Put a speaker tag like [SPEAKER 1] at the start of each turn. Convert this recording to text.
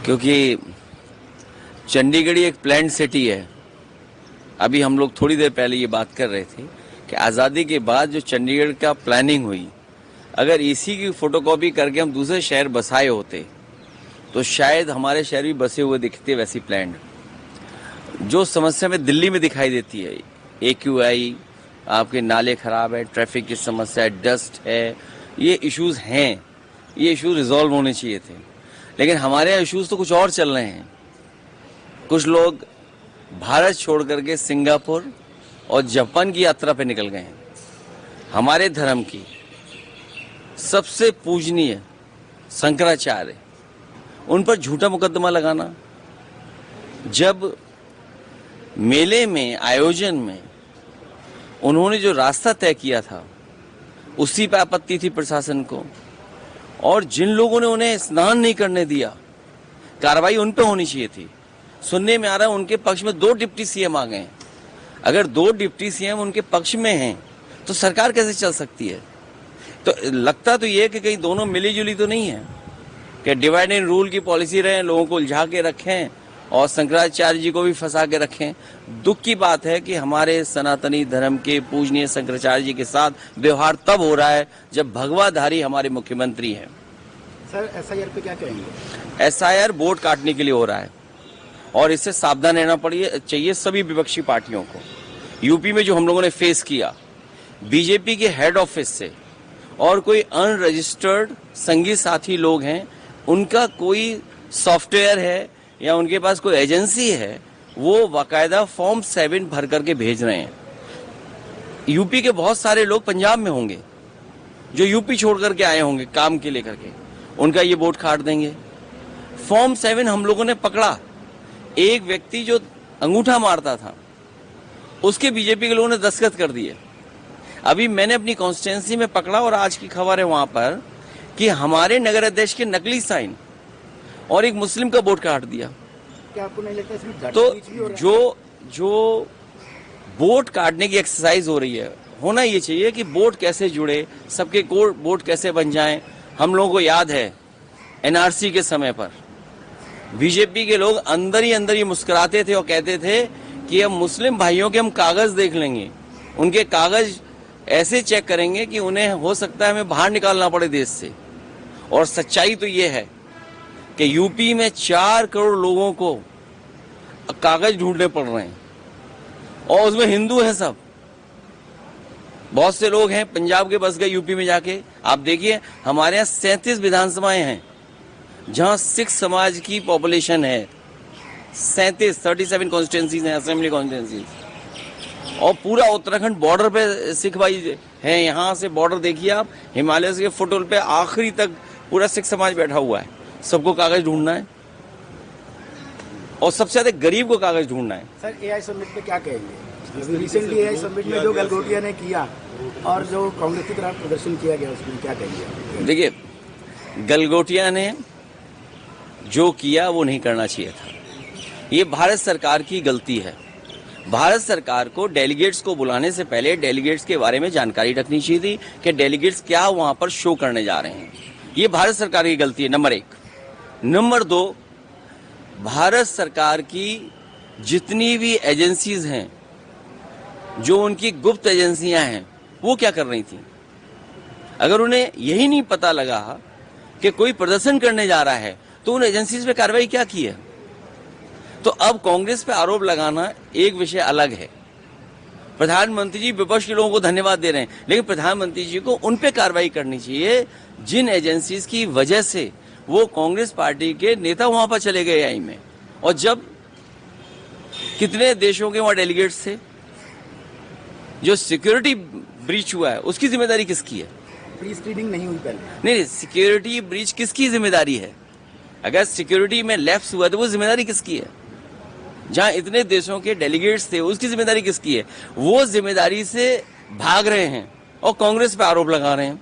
[SPEAKER 1] क्योंकि चंडीगढ़ एक planned city है। अभी हम लोग थोड़ी देर पहले ये बात कर रहे थे कि आज़ादी के बाद जो चंडीगढ़ का प्लानिंग हुई, अगर इसी की फोटोकॉपी करके हम दूसरे शहर बसाए होते तो शायद हमारे शहर भी बसे हुए दिखते वैसी प्लान्ड। जो समस्या में दिल्ली में दिखाई देती है, AQI, आपके नाले खराब है, ट्रैफिक की समस्या है, डस्ट है, ये इश्यूज हैं, ये इश्यूज रिजॉल्व होने चाहिए थे। लेकिन हमारे यहाँ इश्यूज तो कुछ और चल रहे हैं। कुछ लोग भारत छोड़ करके सिंगापुर और जापान की यात्रा पे निकल गए हैं। हमारे धर्म की सबसे पूजनीय शंकराचार्य, उन पर झूठा मुकदमा लगाना। जब मेले में, आयोजन में उन्होंने जो रास्ता तय किया था, उसी पे आपत्ति थी प्रशासन को। और जिन लोगों ने उन्हें स्नान नहीं करने दिया, कार्रवाई उन पे होनी चाहिए थी। सुनने में आ रहा है उनके पक्ष में 2 डिप्टी CM आ गए हैं। अगर 2 डिप्टी CM उनके पक्ष में हैं तो सरकार कैसे चल सकती है? तो लगता तो ये कि कहीं दोनों मिली जुली तो नहीं है, कि डिवाइड एंड रूल की पॉलिसी रहे, लोगों को उलझा के रखें और शंकराचार्य जी को भी फंसा के रखें। दुख की बात है कि हमारे सनातनी धर्म के पूजनीय शंकराचार्य जी के साथ व्यवहार तब हो रहा है जब भगवाधारी हमारे मुख्यमंत्री हैं।
[SPEAKER 2] सर, SIR पे क्या कहेंगे?
[SPEAKER 1] SIR वोट काटने के लिए हो रहा है और इससे सावधान रहना चाहिए सभी विपक्षी पार्टियों को। यूपी में जो हम लोगों ने फेस किया, बीजेपी के हेड ऑफिस से और कोई अनरजिस्टर्ड संगी साथी लोग हैं, उनका कोई सॉफ्टवेयर है या उनके पास कोई एजेंसी है, वो बाकायदा फॉर्म 7 भर करके भेज रहे हैं। यूपी के बहुत सारे लोग पंजाब में होंगे जो यूपी छोड़ करके आए होंगे काम के लेकर के, उनका ये वोट काट देंगे। फॉर्म 7 हम लोगों ने पकड़ा। एक व्यक्ति जो अंगूठा मारता था, उसके बीजेपी के लोगों ने दस्तखत कर दिए। अभी मैंने अपनी कॉन्स्टिट्यूंसी में पकड़ा और आज की खबर है वहां पर कि हमारे नगर अध्यक्ष के नकली साइन और एक मुस्लिम का वोट काट दिया।
[SPEAKER 2] क्या आपको नहीं लगता इसमें
[SPEAKER 1] तो जो वोट काटने की एक्सरसाइज हो रही है, होना ये चाहिए कि वोट कैसे जुड़े, सबके वोट कैसे बन जाएं। हम लोगों को याद है NRC के समय पर बीजेपी के लोग अंदर ही अंदर ये मुस्कुराते थे और कहते थे कि हम मुस्लिम भाइयों के हम कागज देख लेंगे, उनके कागज ऐसे चेक करेंगे कि उन्हें हो सकता है हमें बाहर निकालना पड़े देश से। और सच्चाई तो ये है कि यूपी में 4 करोड़ लोगों को कागज ढूंढने पड़ रहे हैं और उसमें हिंदू हैं सब। बहुत से लोग हैं पंजाब के बस गए यूपी में जाके। आप देखिए हमारे यहाँ 37 विधानसभाएं हैं जहां सिख समाज की पॉपुलेशन है। 37 कॉन्स्टिट्यूंसीज हैं, असेंबली कॉन्स्टिट्यूंसीज। और पूरा उत्तराखंड बॉर्डर पे सिख भाई हैं। यहाँ से बॉर्डर देखिए आप, हिमालय के फुटहोल पे आखिरी तक पूरा सिख समाज बैठा हुआ है। सबको कागज ढूंढना है और सबसे ज्यादा गरीब को कागज ढूंढना है।
[SPEAKER 2] सर, AI समिट पे क्या कहेंगे? रिसेंटली AI समिट में जो गलगोटिया ने किया और जो कांग्रेस की तरफ प्रदर्शन किया गया, उसमें क्या कहेंगे?
[SPEAKER 1] देखिए, गलगोटिया ने जो किया वो नहीं करना चाहिए था। ये भारत सरकार की गलती है। भारत सरकार को डेलीगेट्स को बुलाने से पहले डेलीगेट्स के बारे में जानकारी रखनी चाहिए थी कि डेलीगेट्स क्या वहां पर शो करने जा रहे हैं। ये भारत सरकार की गलती है, नंबर 1। नंबर 2, भारत सरकार की जितनी भी एजेंसीज हैं, जो उनकी गुप्त एजेंसियां हैं, वो क्या कर रही थी? अगर उन्हें यही नहीं पता लगा कि कोई प्रदर्शन करने जा रहा है तो उन एजेंसीज पे कार्रवाई क्या की है? तो अब कांग्रेस पे आरोप लगाना एक विषय अलग है। प्रधानमंत्री जी विपक्ष के लोगों को धन्यवाद दे रहे हैं, लेकिन प्रधानमंत्री जी को उन पे कार्रवाई करनी चाहिए जिन एजेंसीज की वजह से वो कांग्रेस पार्टी के नेता वहां पर चले गए AI में। और जब कितने देशों के वहां डेलीगेट्स थे, जो सिक्योरिटी ब्रीच हुआ है उसकी जिम्मेदारी किसकी है?
[SPEAKER 2] प्री स्क्रीनिंग नहीं हुई पहले।
[SPEAKER 1] नहीं, सिक्योरिटी ब्रीच किसकी जिम्मेदारी है? अगर सिक्योरिटी में लैप्स हुआ तो वो जिम्मेदारी किसकी है? जहां इतने देशों के डेलीगेट्स थे उसकी जिम्मेदारी किसकी है? वो जिम्मेदारी से भाग रहे हैं और कांग्रेस पे आरोप लगा रहे हैं।